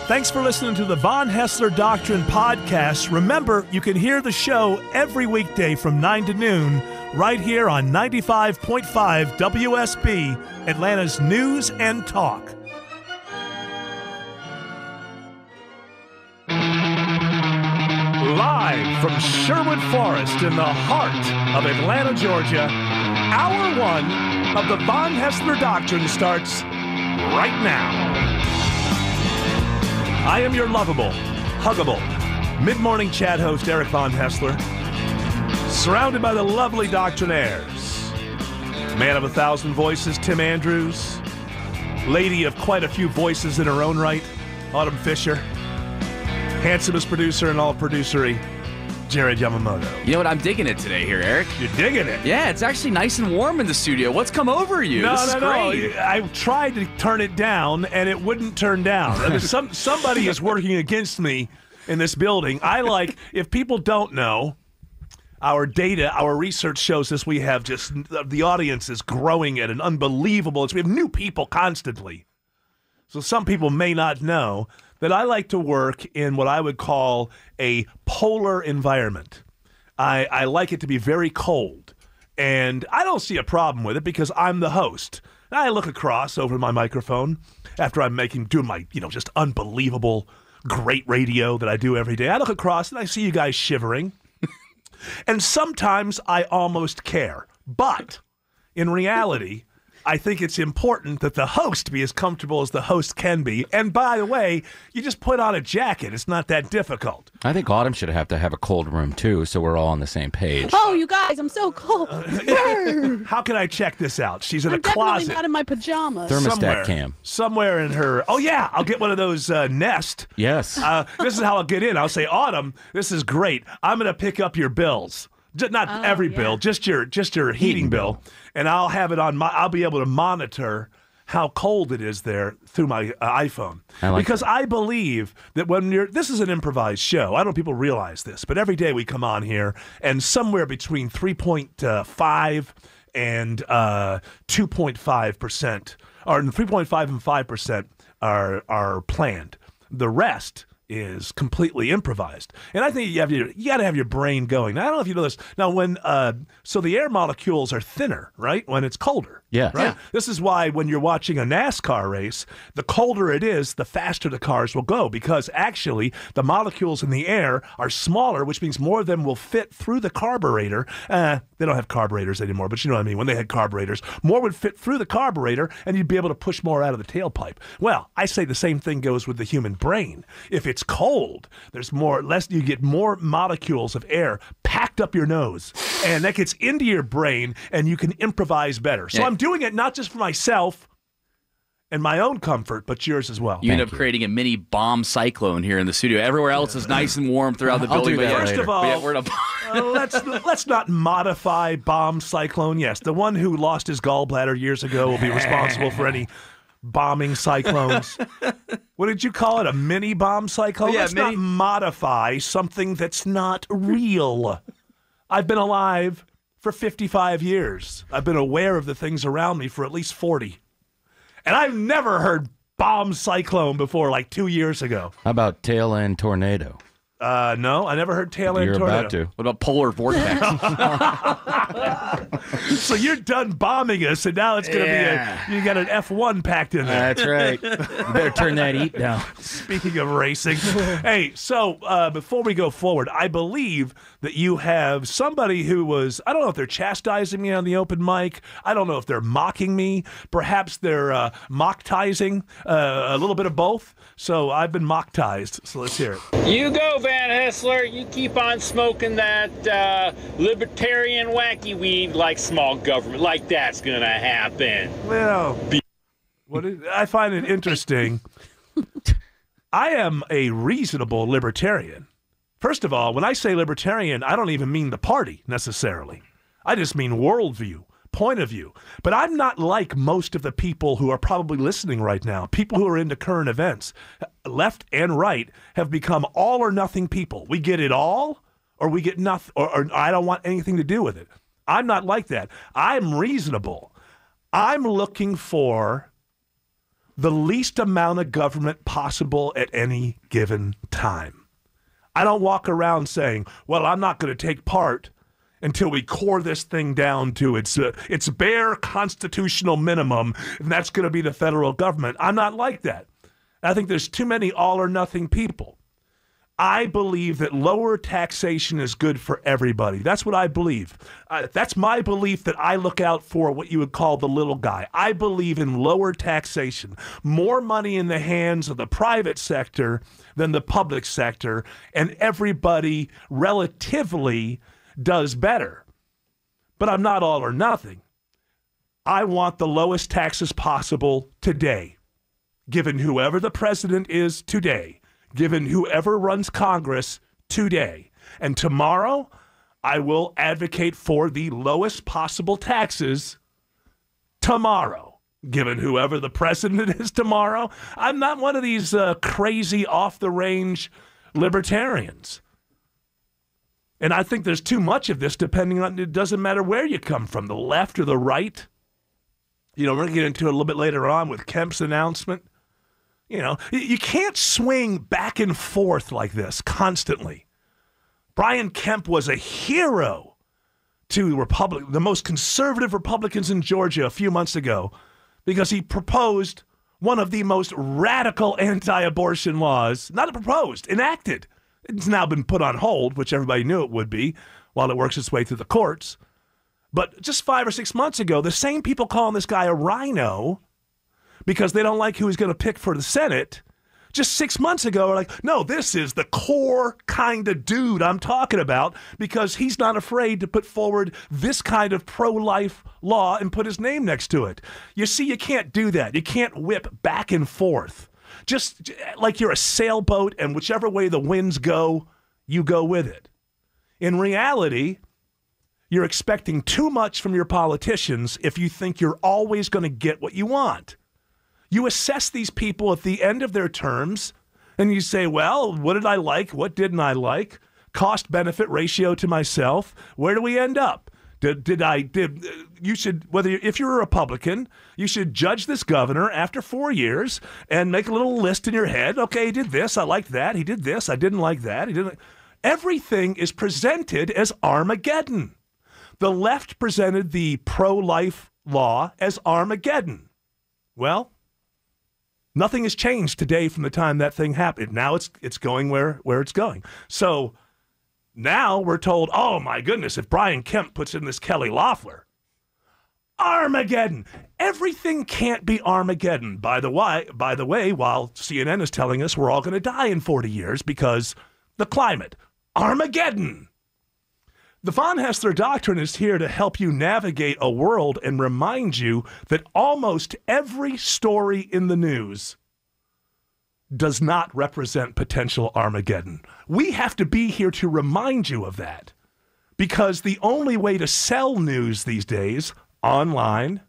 Thanks for listening to the Von Haessler Doctrine podcast. Remember, you can hear the show every weekday from 9 to noon right here on 95.5 WSB, Atlanta's News and Talk. Live from Sherwood Forest in the heart of Atlanta, Georgia, Hour 1 of the Von Haessler Doctrine starts right now. I am your lovable, huggable, mid-morning chat host, Eric Von Haessler, surrounded by the lovely Doctrinaires. Man of 1,000 voices, Tim Andrews. Lady of quite a few voices in her own right, Autumn Fisher. Handsomest producer in all producery, Jared Yamamoto. You know what? I'm digging it today here, Eric. You're digging it? Yeah, it's actually nice and warm in the studio. What's come over you? No, this is great. I tried to turn it down, and it wouldn't turn down. I mean, somebody is working against me in this building. If people don't know, our data, our research shows us we have just, the audience is growing at an unbelievable, we have new people constantly. So some people may not know that I like to work in what I would call a polar environment. I like it to be very cold, and I don't see a problem with it because I'm the host. I look across over my microphone after I'm doing my, just unbelievable, great radio that I do every day. I look across and I see you guys shivering, and sometimes I almost care. But in reality, I think it's important that the host be as comfortable as the host can be. And by the way, you just put on a jacket. It's not that difficult. I think Autumn should have to have a cold room, too, so we're all on the same page. Oh, you guys, I'm so cold. How can I check this out? She's in I'm a closet. definitely not in my pajamas. Thermostat cam. Somewhere in her. Oh, yeah, I'll get one of those Nest. Yes. This is how I'll get in. I'll say, Autumn, this is great. I'm going to pick up your bills. Not every bill, just your heating bill, and I'll have it on I'll be able to monitor how cold it is there through my iPhone. Because I believe that this is an improvised show. I don't know if people realize this, but every day we come on here, and somewhere between 3.5 and 2.5%, or 3.5 and 5% are planned. The rest is completely improvised. And I think you got to have your brain going. Now, I don't know if you know this. Now, so the air molecules are thinner, right, when it's colder. Yeah. Right? Yeah. This is why when you're watching a NASCAR race, the colder it is, the faster the cars will go, because actually the molecules in the air are smaller, which means more of them will fit through the carburetor. They don't have carburetors anymore, but you know what I mean. When they had carburetors, more would fit through the carburetor, and you'd be able to push more out of the tailpipe. Well, I say the same thing goes with the human brain. If it's cold, you get more molecules of air packed up your nose, and that gets into your brain, and you can improvise better. So I'm doing it not just for myself and my own comfort, but yours as well. You end up creating a mini bomb cyclone here in the studio. Everywhere else is nice and warm throughout the building. First of all, let's not modify bomb cyclone. Yes, the one who lost his gallbladder years ago will be responsible for any bombing cyclones. What did you call it? A mini bomb cyclone? Yeah, let's not modify something that's not real. I've been alive for 55 years. I've been aware of the things around me for at least 40. And I've never heard bomb cyclone before, like 2 years ago. How about tail end tornado? No, I never heard tail end tornado. tornado. You're about to. What about polar vortex? So you're done bombing us, and now it's going to be you got an F1 packed in there. That's right. You better turn that heat down. Speaking of racing. Hey, so before we go forward, I believe that you have somebody who was, I don't know if they're chastising me on the open mic. I don't know if they're mocking me. Perhaps they're mock-tizing, a little bit of both. So I've been mock-tized, so let's hear it. You go, Van Haessler. You keep on smoking that libertarian wacky weed like small government. Like that's going to happen. Well, I find it interesting. I am a reasonable libertarian. First of all, when I say libertarian, I don't even mean the party necessarily. I just mean worldview, point of view. But I'm not like most of the people who are probably listening right now. People who are into current events, left and right, have become all or nothing people. We get it all or we get nothing, or I don't want anything to do with it. I'm not like that. I'm reasonable. I'm looking for the least amount of government possible at any given time. I don't walk around saying, well, I'm not going to take part until we core this thing down to its bare constitutional minimum, and that's going to be the federal government. I'm not like that. I think there's too many all-or-nothing people. I believe that lower taxation is good for everybody. That's what I believe. That's my belief, that I look out for what you would call the little guy. I believe in lower taxation, more money in the hands of the private sector than the public sector, and everybody relatively does better. But I'm not all or nothing. I want the lowest taxes possible today, given whoever the president is today, given whoever runs Congress today. And tomorrow, I will advocate for the lowest possible taxes tomorrow, given whoever the president is tomorrow. I'm not one of these crazy off-the-range libertarians. And I think there's too much of this, depending on, it doesn't matter where you come from, the left or the right. You know, we're going to get into it a little bit later on with Kemp's announcement. You know, you can't swing back and forth like this constantly. Brian Kemp was a hero to the most conservative Republicans in Georgia a few months ago, because he proposed one of the most radical anti-abortion laws, not proposed, enacted. It's now been put on hold, which everybody knew it would be, while it works its way through the courts. But just 5 or 6 months ago, the same people calling this guy a rhino because they don't like who he's going to pick for the Senate, just 6 months ago are like, no, this is the core kind of dude I'm talking about, because he's not afraid to put forward this kind of pro-life law and put his name next to it. You see, you can't do that. You can't whip back and forth. Just like you're a sailboat, and whichever way the winds go, you go with it. In reality, you're expecting too much from your politicians if you think you're always going to get what you want. You assess these people at the end of their terms, and you say, well, what did I like? What didn't I like? Cost-benefit ratio to myself. Where do we end up? You should, if you're a Republican, you should judge this governor after 4 years and make a little list in your head. Okay, he did this. I liked that. He did this. I didn't like that. He didn't. Everything is presented as Armageddon. The left presented the pro-life law as Armageddon. Well, nothing has changed today from the time that thing happened. Now it's going where it's going. So now we're told, oh my goodness, if Brian Kemp puts in this Kelly Loeffler, Armageddon. Everything can't be Armageddon. By the way, while CNN is telling us we're all going to die in 40 years because the climate. Armageddon. The von Haessler Doctrine is here to help you navigate a world and remind you that almost every story in the news does not represent potential Armageddon. We have to be here to remind you of that, because the only way to sell news these days, online,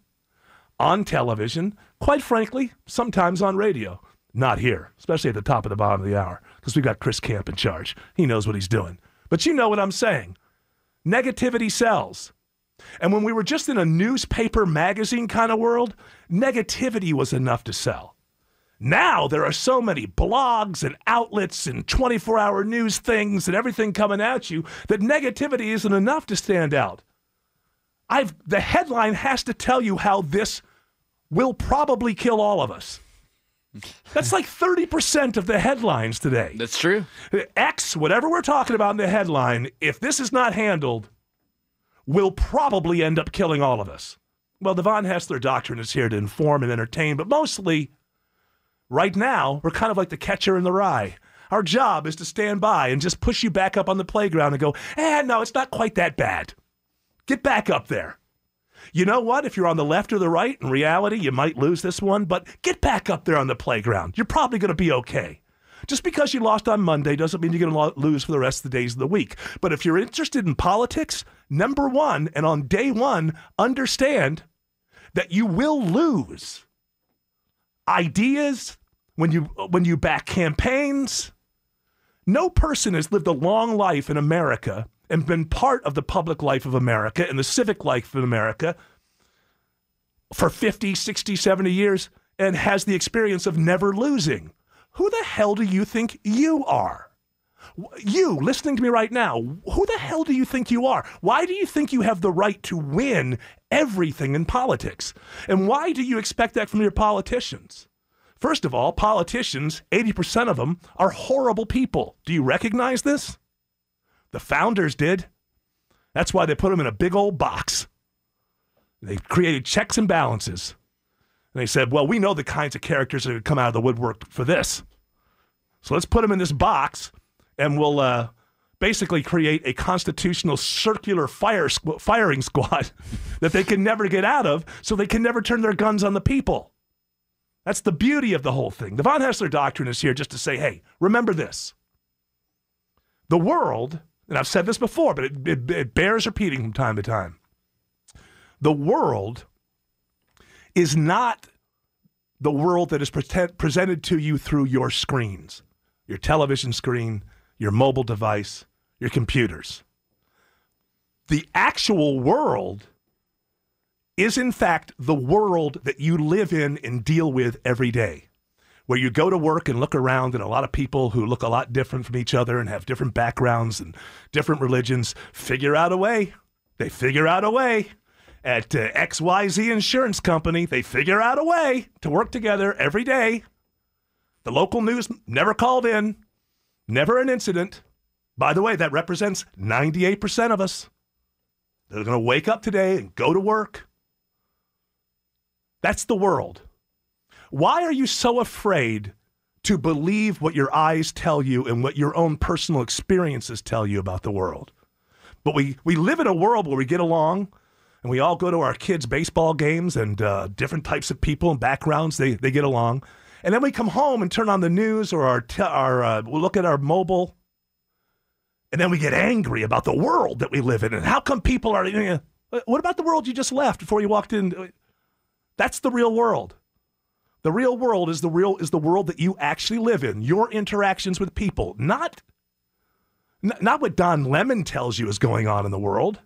on television, quite frankly, sometimes on radio, not here, especially at the top of the bottom of the hour, because we've got Chris Kemp in charge. He knows what he's doing. But you know what I'm saying. Negativity sells. And when we were just in a newspaper magazine kind of world, negativity was enough to sell. Now there are so many blogs and outlets and 24-hour news things and everything coming at you that negativity isn't enough to stand out. The headline has to tell you how this will probably kill all of us. That's like 30% of the headlines today. That's true. X, whatever we're talking about in the headline, if this is not handled, will probably end up killing all of us. Well, the von Haessler Doctrine is here to inform and entertain, but mostly, right now, we're kind of like the catcher in the rye. Our job is to stand by and just push you back up on the playground and go, no, it's not quite that bad. Get back up there. You know what? If you're on the left or the right, in reality, you might lose this one, but get back up there on the playground. You're probably going to be okay. Just because you lost on Monday doesn't mean you're going to lose for the rest of the days of the week. But if you're interested in politics, number one, and on day one, understand that you will lose. Ideas, when you back campaigns, no person has lived a long life in America and been part of the public life of America and the civic life of America for 50, 60, 70 years and has the experience of never losing. Who the hell do you think you are? You, listening to me right now, who the hell do you think you are? Why do you think you have the right to win everything in politics? And why do you expect that from your politicians? First of all, politicians, 80% of them, are horrible people. Do you recognize this? The founders did. That's why they put them in a big old box. They created checks and balances. And they said, well, we know the kinds of characters that would come out of the woodwork for this. So let's put them in this box, and we'll basically create a constitutional circular firing squad that they can never get out of, so they can never turn their guns on the people. That's the beauty of the whole thing. The von Haessler Doctrine is here just to say, hey, remember this. The world, and I've said this before, but it bears repeating from time to time. The world is not the world that is presented to you through your screens, your television screen, your mobile device, your computers. The actual world is, in fact, the world that you live in and deal with every day, where you go to work and look around, and a lot of people who look a lot different from each other and have different backgrounds and different religions figure out a way. They figure out a way. At XYZ Insurance Company, they figure out a way to work together every day. The local news never called in, never an incident. By the way, that represents 98% of us. They're going to wake up today and go to work. That's the world. Why are you so afraid to believe what your eyes tell you and what your own personal experiences tell you about the world? But we live in a world where we get along, and we all go to our kids' baseball games, and different types of people and backgrounds, they get along. And then we come home and turn on the news or we'll look at our mobile, and then we get angry about the world that we live in. And how come people are, what about the world you just left before you walked in? That's the real world. The real world is the world that you actually live in, your interactions with people, not what Don Lemon tells you is going on in the world.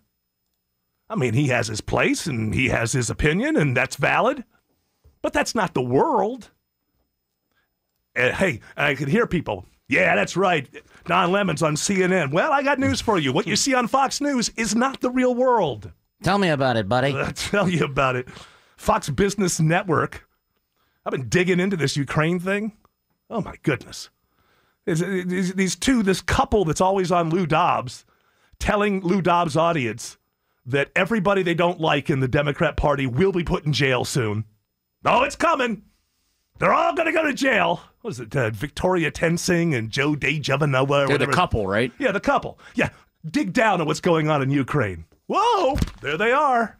I mean, he has his place and he has his opinion, and that's valid, but that's not the world. And hey, I could hear people, yeah, that's right, Don Lemon's on CNN. Well, I got news for you. What you see on Fox News is not the real world. Tell me about it, buddy. I'll tell you about it. Fox Business Network. I've been digging into this Ukraine thing. Oh, my goodness. This couple that's always on Lou Dobbs, telling Lou Dobbs' audience that everybody they don't like in the Democrat Party will be put in jail soon. Oh, it's coming. They're all going to go to jail. What is it, Victoria Tensing and Joe DeJavanova? They're the couple, right? Yeah, the couple. Yeah, dig down on what's going on in Ukraine. Whoa, there they are.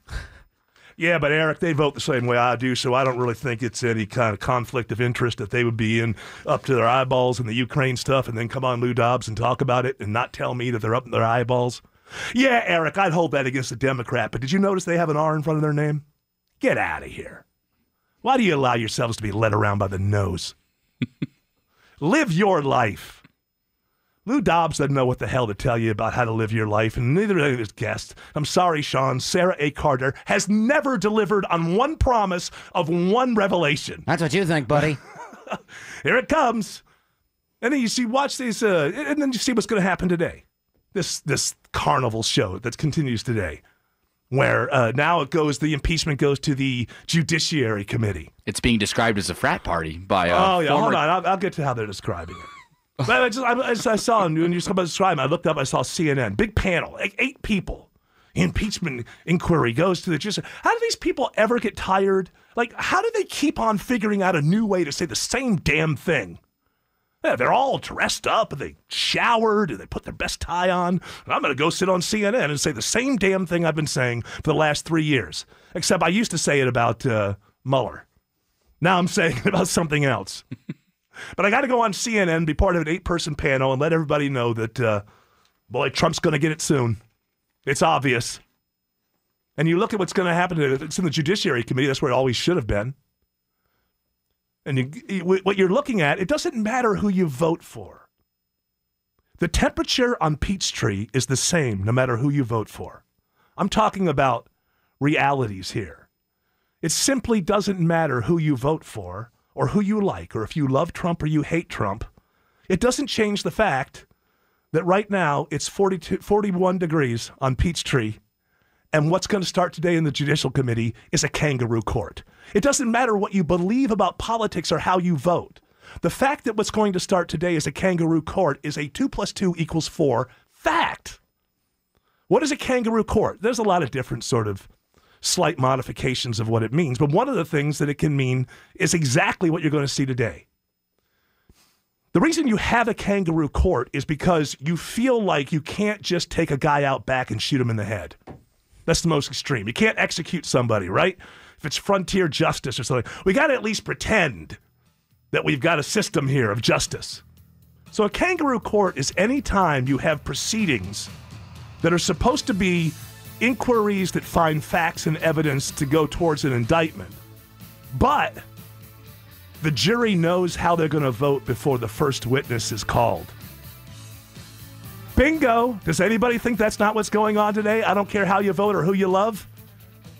Yeah, but Eric, they vote the same way I do, so I don't really think it's any kind of conflict of interest that they would be in up to their eyeballs in the Ukraine stuff and then come on Lou Dobbs and talk about it and not tell me that they're up in their eyeballs. Yeah, Eric, I'd hold that against a Democrat, but did you notice they have an R in front of their name? Get out of here. Why do you allow yourselves to be led around by the nose? Live your life. Lou Dobbs doesn't know what the hell to tell you about how to live your life, and neither do his guests. I'm sorry, Sean. Sarah A. Carter has never delivered on one promise of one revelation. That's what you think, buddy. Here it comes. And then you see, watch these, and then you see what's going to happen today. This carnival show that continues today, where now the impeachment goes to the Judiciary Committee. It's being described as a frat party by hold on. I'll get to how they're describing it. But I saw, when you talk about describing, I looked up, I saw CNN, big panel, like 8 people. Impeachment inquiry goes to the judiciary. How do these people ever get tired? Like, how do they keep on figuring out a new way to say the same damn thing? Yeah, they're all dressed up, and they showered, and they put their best tie on. And I'm going to go sit on CNN and say the same damn thing I've been saying for the last 3 years. Except I used to say it about Mueller. Now I'm saying it about something else. But I got to go on CNN, be part of an 8-person panel, and let everybody know that, boy, Trump's going to get it soon. It's obvious. And you look at what's going to happen. It's in the Judiciary Committee. That's where it always should have been. And what you're looking at, it doesn't matter who you vote for. The temperature on Peachtree is the same no matter who you vote for. I'm talking about realities here. It simply doesn't matter who you vote for or who you like or if you love Trump or you hate Trump. It doesn't change the fact that right now it's 41 degrees on Peachtree, and what's going to start today in the Judicial Committee is a kangaroo court. It doesn't matter what you believe about politics or how you vote. The fact that what's going to start today is a kangaroo court is a 2 + 2 = 4 fact. What is a kangaroo court? There's a lot of different sort of slight modifications of what it means, but one of the things that it can mean is exactly what you're going to see today. The reason you have a kangaroo court is because you feel like you can't just take a guy out back and shoot him in the head. That's the most extreme. You can't execute somebody, right? If it's frontier justice or something, we got to at least pretend that we've got a system here of justice. So a kangaroo court is any time you have proceedings that are supposed to be inquiries that find facts and evidence to go towards an indictment, but the jury knows how they're going to vote before the first witness is called. Bingo! Does anybody think that's not what's going on today? I don't care how you vote or who you love.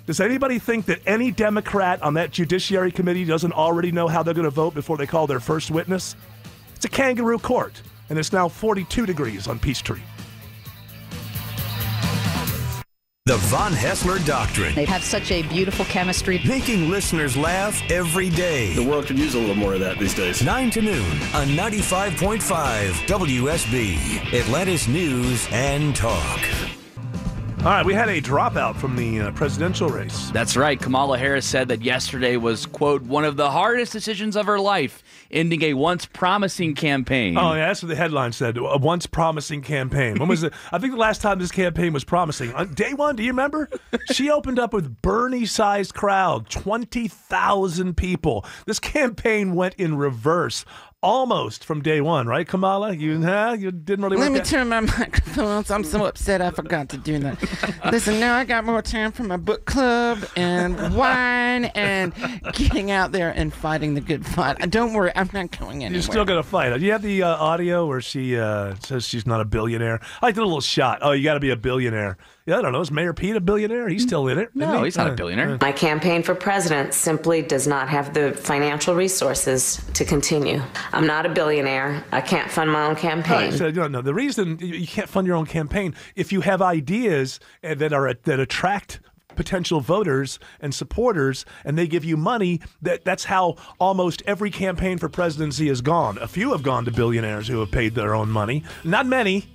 Does anybody think that any Democrat on that Judiciary Committee doesn't already know how they're going to vote before they call their first witness? It's a kangaroo court, and it's now 42 degrees on Peachtree. The Von Haessler Doctrine. They have such a beautiful chemistry. Making listeners laugh every day. The world could use a little more of that these days. 9 to noon on 95.5 WSB, Atlantis News and Talk. All right, we had a dropout from the presidential race. That's right. Kamala Harris said that yesterday was, quote, one of the hardest decisions of her life, ending a once promising campaign. Oh, yeah, that's what the headline said. A once promising campaign. When was it? I think the last time this campaign was promising. On day one, do you remember? She opened up with Bernie-sized crowd, 20,000 people. This campaign went in reverse. Almost from day one, right, Kamala? You didn't really. Let me turn my microphones. I'm so upset I forgot to do that. Listen, now I got more time for my book club and wine and getting out there and fighting the good fight. Don't worry, I'm not going anywhere. You're still going to fight. Do you have the audio where she says she's not a billionaire? I did a little shot. Oh, you got to be a billionaire. Yeah, I don't know. Is Mayor Pete a billionaire? He's still in it. No, he's not a billionaire. My campaign for president simply does not have the financial resources to continue. I'm not a billionaire. I can't fund my own campaign. Right, so, no, the reason you can't fund your own campaign, if you have ideas that attract potential voters and supporters, and they give you money, that's how almost every campaign for presidency has gone. A few have gone to billionaires who have paid their own money. Not many.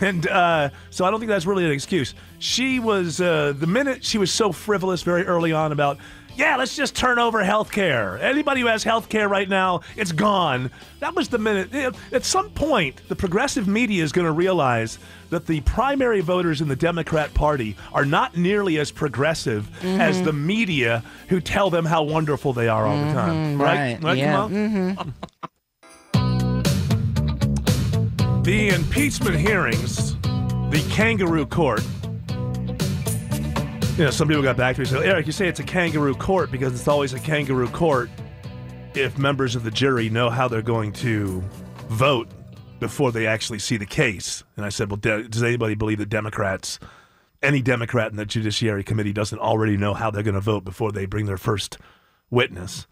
And so I don't think that's really an excuse. She was, the minute she was so frivolous very early on about, yeah, let's just turn over health care. Anybody who has health care right now, it's gone. That was the minute. At some point, the progressive media is going to realize that the primary voters in the Democrat Party are not nearly as progressive as the media who tell them how wonderful they are all the time. Right? Yeah. The impeachment hearings, the kangaroo court. You know, some people got back to me and said, Eric, you say it's a kangaroo court because it's always a kangaroo court if members of the jury know how they're going to vote before they actually see the case. And I said, well, does anybody believe that any Democrat in the Judiciary Committee doesn't already know how they're going to vote before they bring their first witness?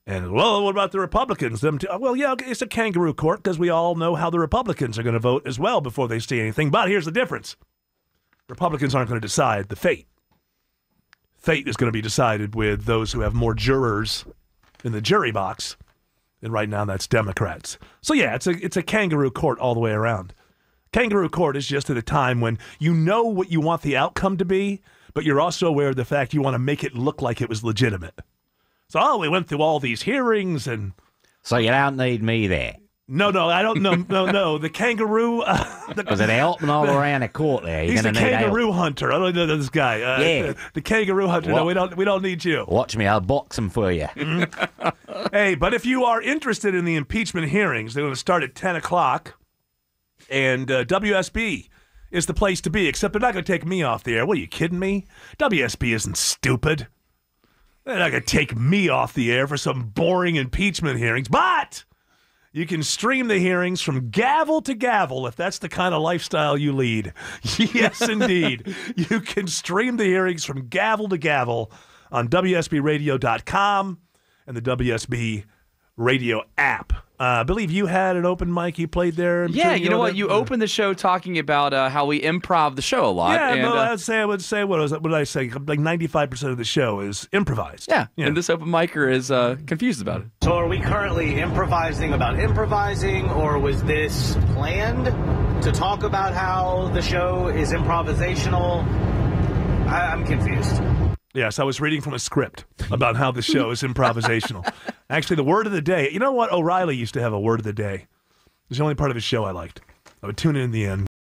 And, well, what about the Republicans? Well, yeah, it's a kangaroo court because we all know how the Republicans are going to vote as well before they see anything. But here's the difference. Republicans aren't going to decide the fate. Fate is going to be decided with those who have more jurors in the jury box. And right now, that's Democrats. So, yeah, it's a kangaroo court all the way around. Kangaroo court is just at a time when you know what you want the outcome to be, but you're also aware of the fact you want to make it look like it was legitimate. So, we went through all these hearings and... So you don't need me there? No, I don't know. No. The kangaroo... Because they're helping all around the court there. He's the kangaroo hunter. I don't know this guy. Yeah. The kangaroo hunter. What? No, we don't need you. Watch me. I'll box him for you. Hey, but if you are interested in the impeachment hearings, they're going to start at 10 o'clock. And WSB is the place to be, except they're not going to take me off the air. What, are you kidding me? WSB isn't stupid. They're not going to take me off the air for some boring impeachment hearings. But you can stream the hearings from gavel to gavel if that's the kind of lifestyle you lead. Yes, indeed. You can stream the hearings from gavel to gavel on WSBradio.com and the WSB Radio app. I believe you had an open mic. You played there. Yeah, you know what? You opened the show talking about how we improv the show a lot. Yeah, and, no, I would say, what did I say? Like 95% of the show is improvised. Yeah, and this open micer is confused about it. So are we currently improvising about improvising, or was this planned to talk about how the show is improvisational? I'm confused. Yes, I was reading from a script about how the show is improvisational. Actually, the word of the day. You know what? O'Reilly used to have a word of the day. It was the only part of his show I liked. I would tune in the end.